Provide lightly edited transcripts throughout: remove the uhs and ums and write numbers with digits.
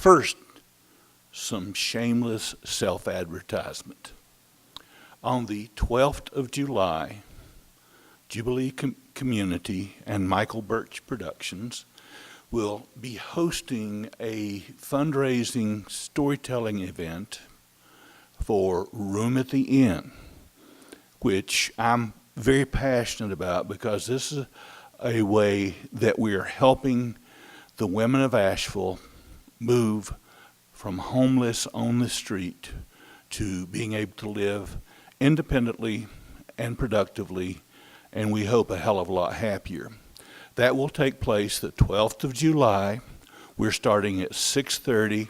First, some shameless self-advertisement. On the 12th of July, Jubilee Community and Michael Burch Productions will be hosting a fundraising storytelling event for Room at the Inn, which I'm very passionate about because this is a way that we are helping the women of Asheville move from homeless on the street to being able to live independently and productively, and we hope a hell of a lot happier. That will take place the 12th of July. We're starting at 6:30,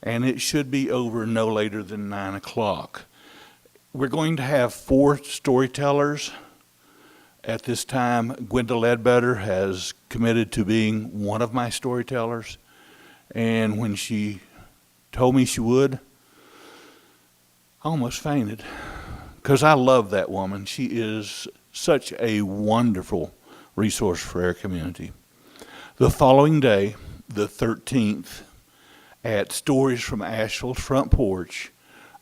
and it should be over no later than 9 o'clock. We're going to have 4 storytellers. At this time, Gwenda Ledbetter has committed to being one of my storytellers, and when she told me she would, I almost fainted because I love that woman. She is such a wonderful resource for our community. The following day, the 13th, at Stories from Asheville's Front Porch,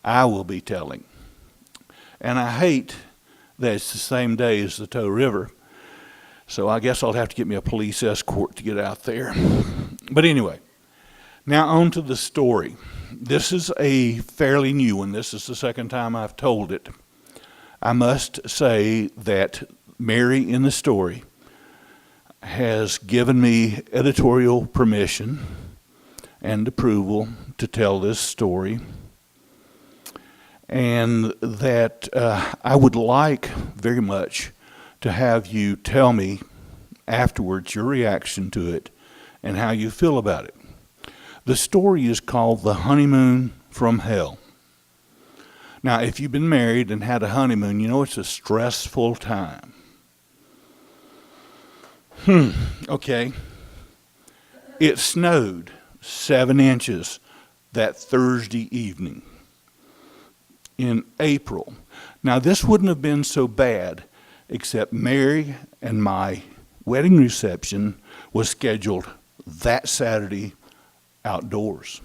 I will be telling. And I hate that it's the same day as the Toe River, so I guess I'll have to get me a police escort to get out there. But anyway, now on to the story. This is a fairly new one. This is the second time I've told it. I must say that Mary in the story has given me editorial permission and approval to tell this story, and that I would like very much to have you tell me afterwards your reaction to it and how you feel about it. The story is called The Honeymoon from Hell. Now, if you've been married and had a honeymoon, you know it's a stressful time. Okay. It snowed 7 inches that Thursday evening in April. Now, this wouldn't have been so bad, except Mary and my wedding reception was scheduled that Saturday outdoors.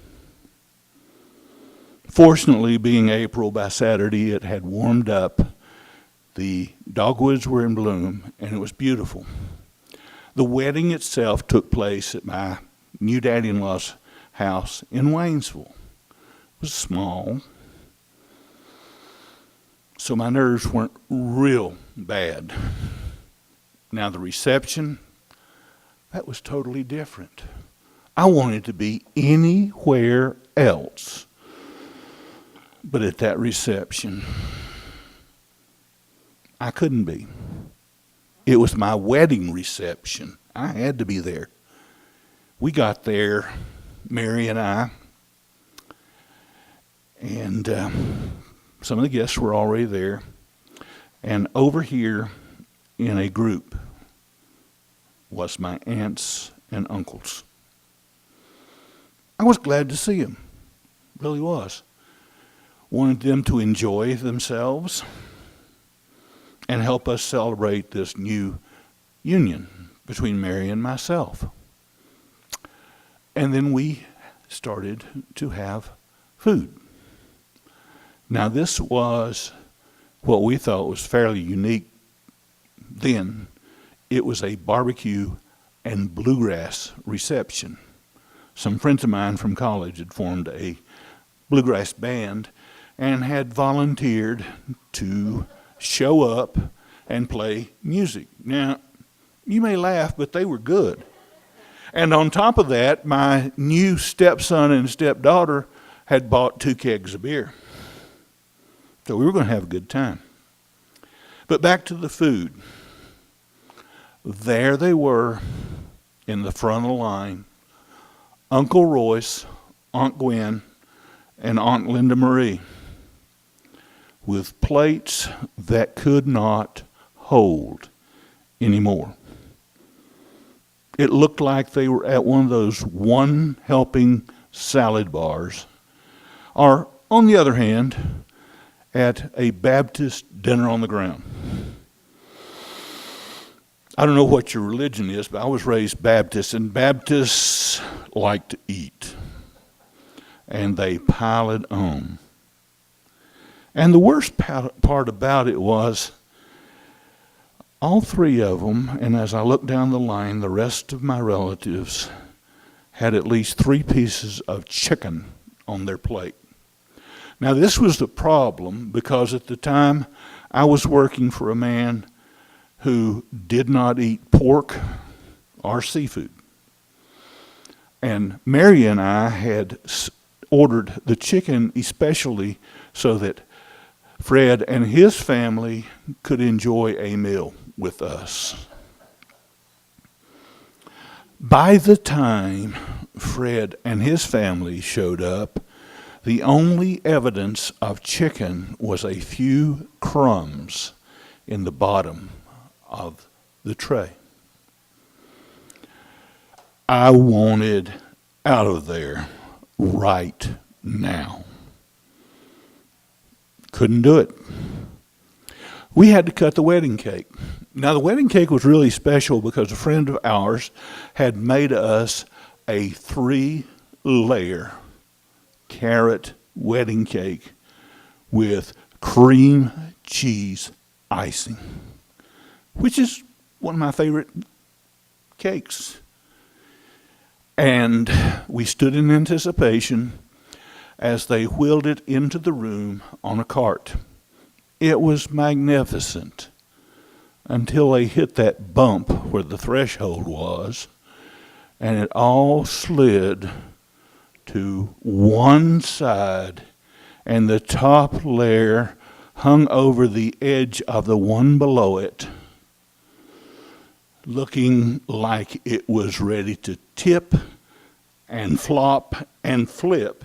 Fortunately, being April, by Saturday it had warmed up. The dogwoods were in bloom, and it was beautiful. The wedding itself took place at my new dad-in-law's house in Waynesville. It was small, so my nerves weren't real bad. Now the reception, that was totally different. I wanted to be anywhere else but at that reception. I couldn't be. It was my wedding reception. I had to be there. We got there, Mary and I, and some of the guests were already there. And over here in a group was my aunts and uncles. I was glad to see them, really was. Wanted them to enjoy themselves and help us celebrate this new union between Mary and myself. And then we started to have food. Now this was what we thought was fairly unique then. It was a barbecue and bluegrass reception. Some friends of mine from college had formed a bluegrass band and had volunteered to show up and play music. Now, you may laugh, but they were good. And on top of that, my new stepson and stepdaughter had bought 2 kegs of beer. So we were going to have a good time. But back to the food. There they were in the front of the line. Uncle Royce, Aunt Gwen, and Aunt Linda Marie, with plates that could not hold anymore. It looked like they were at one of those one helping salad bars, or on the other hand, at a Baptist dinner on the ground. I don't know what your religion is, but I was raised Baptist, and Baptists like to eat. and they piled on. And the worst part about it was all three of them, and as I looked down the line, the rest of my relatives had at least 3 pieces of chicken on their plate. Now, this was the problem because at the time I was working for a man who did not eat pork or seafood. And Mary and I had ordered the chicken especially so that Fred and his family could enjoy a meal with us. By the time Fred and his family showed up, the only evidence of chicken was a few crumbs in the bottom of the tray. I wanted out of there right now. Couldn't do it. We had to cut the wedding cake. Now, the wedding cake was really special because a friend of ours had made us a 3-layer carrot wedding cake with cream cheese icing, which is one of my favorite cakes. And we stood in anticipation as they wheeled it into the room on a cart. It was magnificent until they hit that bump where the threshold was, and it all slid to one side, and the top layer hung over the edge of the one below it, looking like it was ready to tip and flop and flip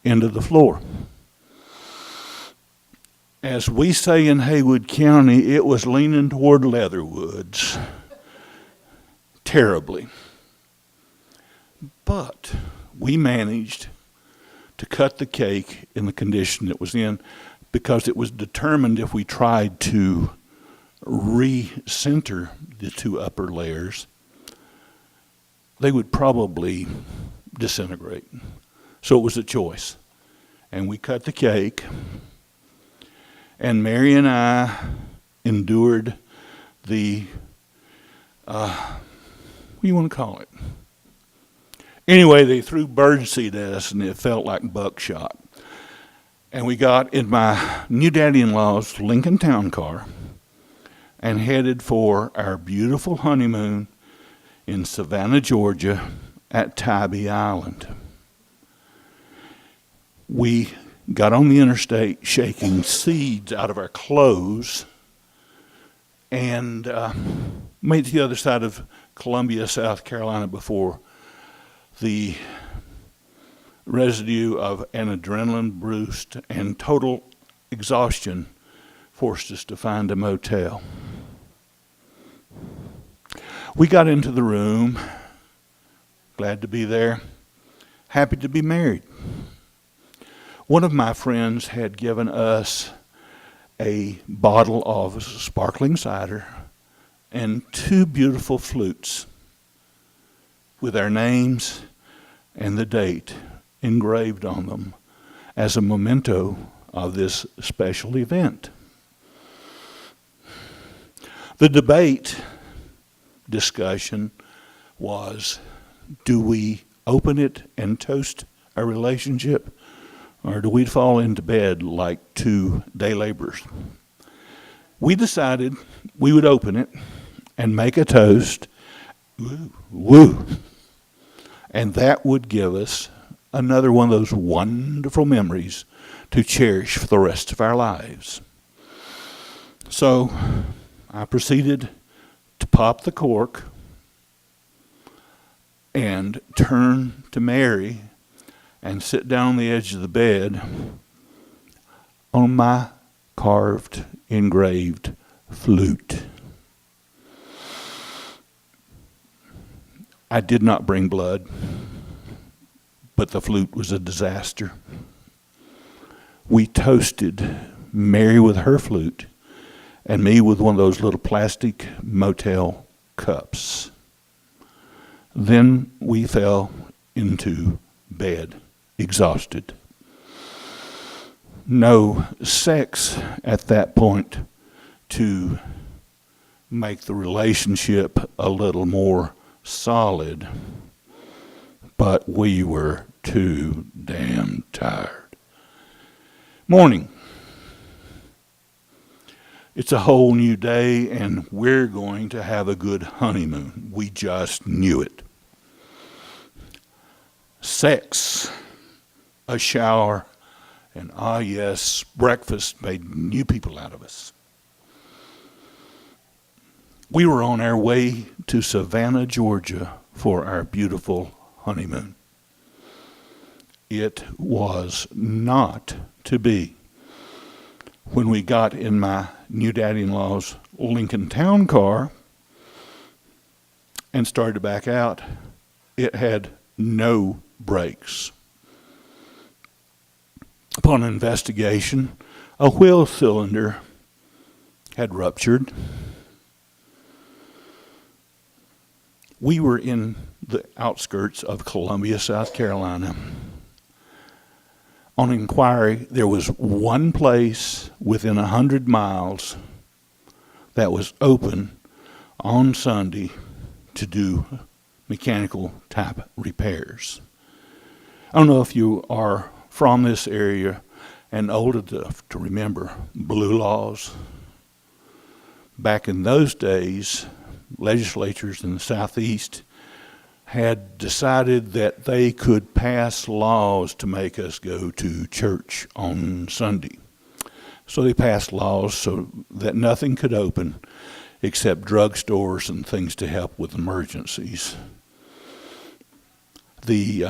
into the floor. As we say in Haywood County, it was leaning toward Leatherwoods terribly. But we managed to cut the cake in the condition it was in because it was determined if we tried to recenter the 2 upper layers, they would probably disintegrate. So it was a choice. And we cut the cake, and Mary and I endured the, what do you want to call it? Anyway, they threw birdseed at us, and it felt like buckshot. And we got in my new daddy-in-law's Lincoln Town Car and headed for our beautiful honeymoon in Savannah, Georgia at Tybee Island. We got on the interstate shaking seeds out of our clothes and made it to the other side of Columbia, South Carolina before the residue of an adrenaline boost and total exhaustion forced us to find a motel. We got into the room, glad to be there, happy to be married. One of my friends had given us a bottle of sparkling cider and 2 beautiful flutes with our names and the date engraved on them as a memento of this special event. The debate discussion was, do we open it and toast our relationship, or do we fall into bed like 2 day laborers? We decided we would open it and make a toast, woo, and that would give us another one of those wonderful memories to cherish for the rest of our lives. So I proceeded to pop the cork and turn to Mary and sit down on the edge of the bed on my carved, engraved flute. I did not bring blood, but the flute was a disaster. We toasted Mary with her flute and me with one of those little plastic motel cups. Then we fell into bed exhausted. No sex at that point to make the relationship a little more solid, but we were too damn tired. Morning. It's a whole new day, and we're going to have a good honeymoon. We just knew it. Sex, a shower, and yes, breakfast made new people out of us. We were on our way to Savannah, Georgia for our beautiful honeymoon. It was not to be. When we got in my new daddy-in-law's Lincoln Town car and started to back out, it had no brakes. Upon investigation, a wheel cylinder had ruptured. We were in the outskirts of Columbia, South Carolina. On inquiry, there was one place within 100 miles that was open on Sunday to do mechanical type repairs. I don't know if you are from this area and old enough to remember blue laws. Back in those days, legislatures in the Southeast had decided that they could pass laws to make us go to church on Sunday. So they passed laws so that nothing could open except drugstores and things to help with emergencies. The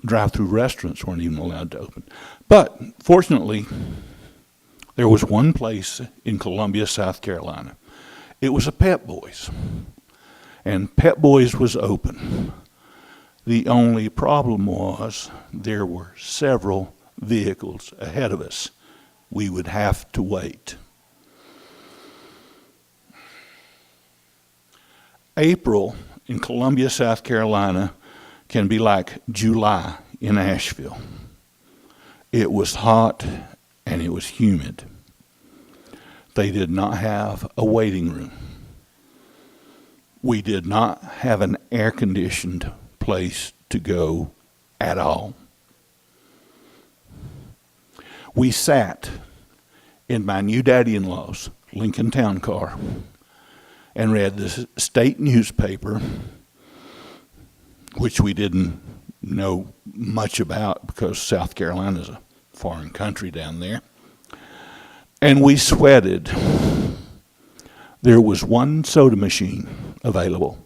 drive-through restaurants weren't even allowed to open. But fortunately, there was one place in Columbia, South Carolina. It was a Pep Boys. And Pep Boys was open. The only problem was there were several vehicles ahead of us. We would have to wait. April in Columbia, South Carolina can be like July in Asheville. It was hot and it was humid. They did not have a waiting room. We did not have an air-conditioned place to go at all. We sat in my new daddy-in-law's Lincoln Town car and read the state newspaper, which we didn't know much about because South Carolina is a foreign country down there. And we sweated. There was one soda machine available.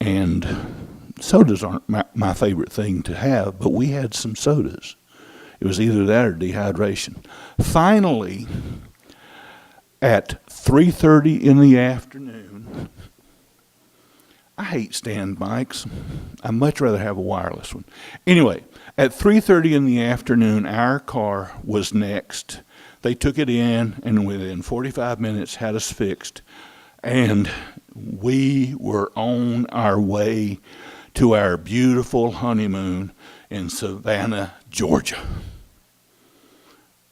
And sodas aren't my favorite thing to have, but we had some sodas. It was either that or dehydration. Finally, at 3:30 in the afternoon, I hate stand mics. I'd much rather have a wireless one. Anyway, at 3:30 in the afternoon, our car was next. They took it in, and within 45 minutes had us fixed. And we were on our way to our beautiful honeymoon in Savannah, Georgia.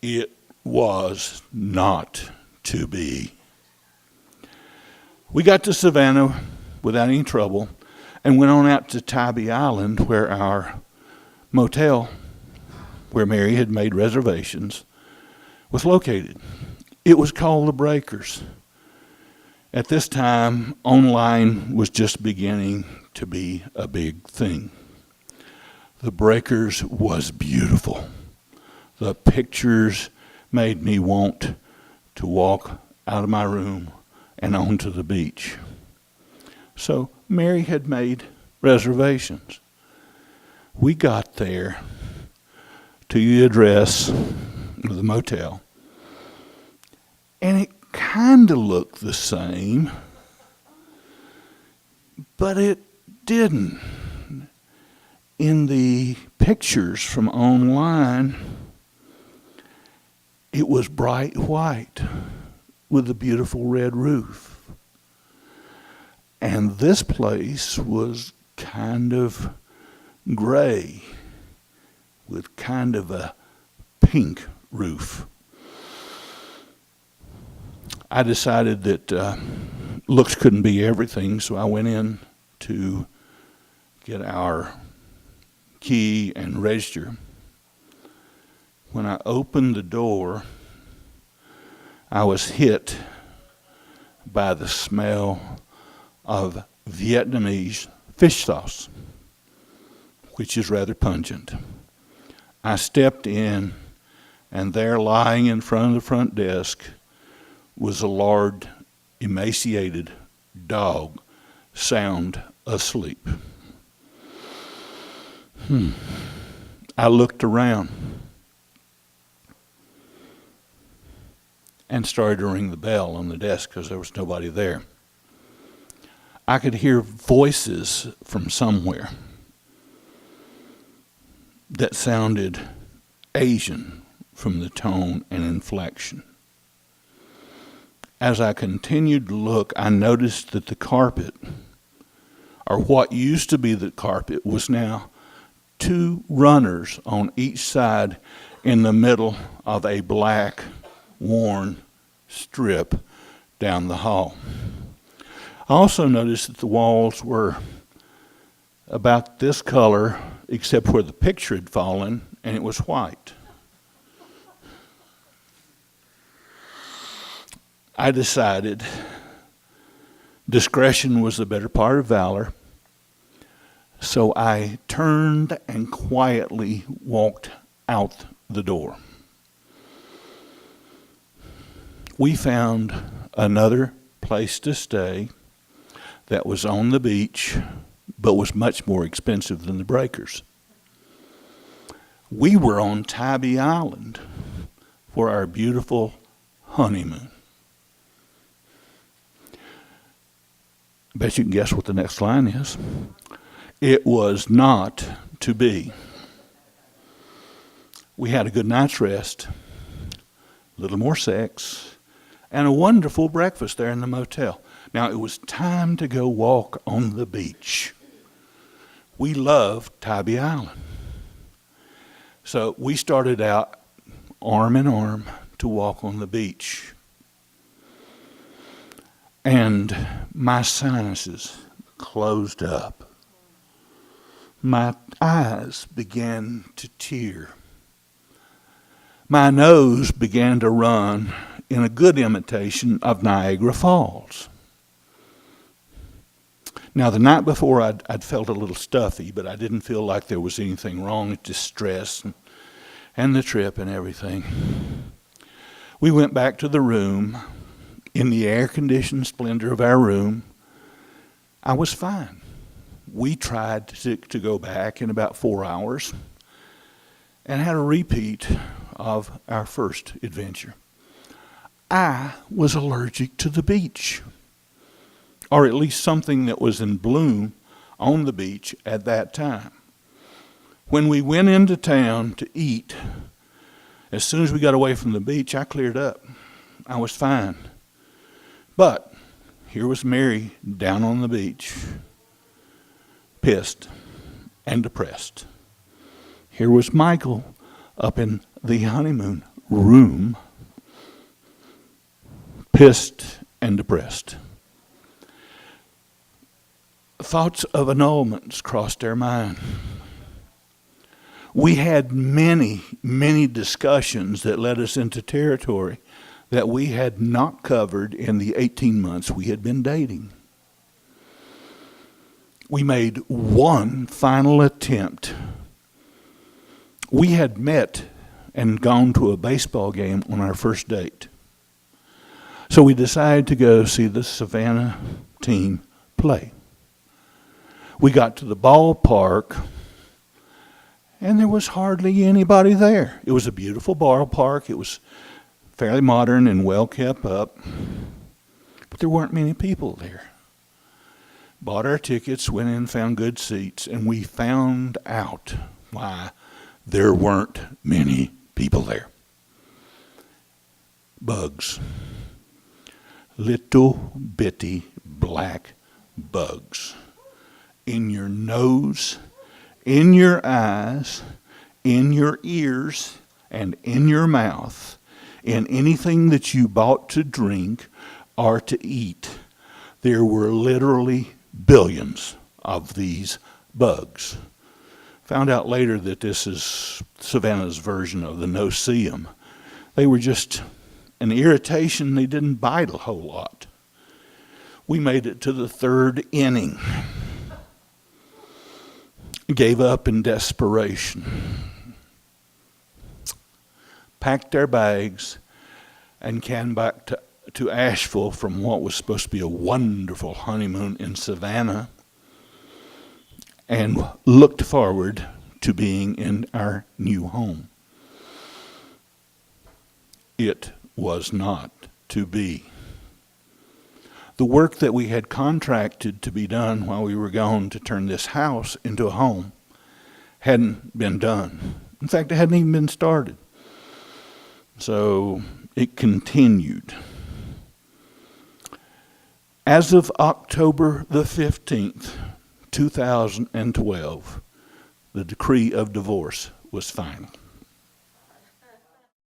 It was not to be. We got to Savannah without any trouble and went on out to Tybee Island, where our motel, where Mary had made reservations, was located. It was called the Breakers. At this time, online was just beginning to be a big thing. The Breakers was beautiful. The pictures made me want to walk out of my room and onto the beach. So Mary had made reservations. We got there to the address of the motel, and it kind of looked the same, but it didn't. In the pictures from online, it was bright white with a beautiful red roof. And this place was kind of gray with kind of a pink roof. I decided that looks couldn't be everything, so I went in to get our key and register. When I opened the door, I was hit by the smell of Vietnamese fish sauce, which is rather pungent. I stepped in, and there, lying in front of the front desk, was a large, emaciated dog, sound asleep. I looked around and started to ring the bell on the desk because there was nobody there. I could hear voices from somewhere that sounded Asian from the tone and inflection. As I continued to look, I noticed that the carpet, or what used to be the carpet, was now 2 runners on each side in the middle of a black, worn strip down the hall. I also noticed that the walls were about this color, except where the picture had fallen, and it was white. I decided discretion was the better part of valor, so I turned and quietly walked out the door. We found another place to stay that was on the beach, but was much more expensive than the Breakers. We were on Tybee Island for our beautiful honeymoon. I bet you can guess what the next line is. It was not to be. We had a good night's rest, a little more sex, and a wonderful breakfast there in the motel. Now, it was time to go walk on the beach. We loved Tybee Island. So we started out arm in arm to walk on the beach. And my sinuses closed up. My eyes began to tear. My nose began to run in a good imitation of Niagara Falls. Now, the night before, I'd felt a little stuffy, but I didn't feel like there was anything wrong. It's just stress and the trip and everything. We went back to the room. In the air-conditioned splendor of our room, I was fine. We tried to go back in about 4 hours and had a repeat of our first adventure. I was allergic to the beach, or at least something that was in bloom on the beach at that time. When we went into town to eat, as soon as we got away from the beach, I cleared up. I was fine. But here was Mary down on the beach, pissed and depressed. Here was Michael up in the honeymoon room, pissed and depressed. Thoughts of annulments crossed our mind. We had many, many discussions that led us into territory that we had not covered in the 18 months we had been dating. We made one final attempt. We had met and gone to a baseball game on our first date. So we decided to go see the Savannah team play. We got to the ballpark, and there was hardly anybody there. It was a beautiful ballpark. It was fairly modern and well kept up, but there weren't many people there. Bought our tickets, went in, found good seats, and we found out why there weren't many people there. Bugs. Little bitty black bugs in your nose, in your eyes, in your ears, and in your mouth, in anything that you bought to drink or to eat. There were literally billions of these bugs. Found out later that this is Savannah's version of the no-see-em. They were just an irritation. They didn't bite a whole lot. We made it to the third inning. Gave up in desperation. Packed our bags and came back to Asheville from what was supposed to be a wonderful honeymoon in Savannah, and looked forward to being in our new home. It was not to be. The work that we had contracted to be done while we were gone to turn this house into a home hadn't been done. In fact, it hadn't even been started. So it continued. As of October the 15th, 2012, the decree of divorce was final.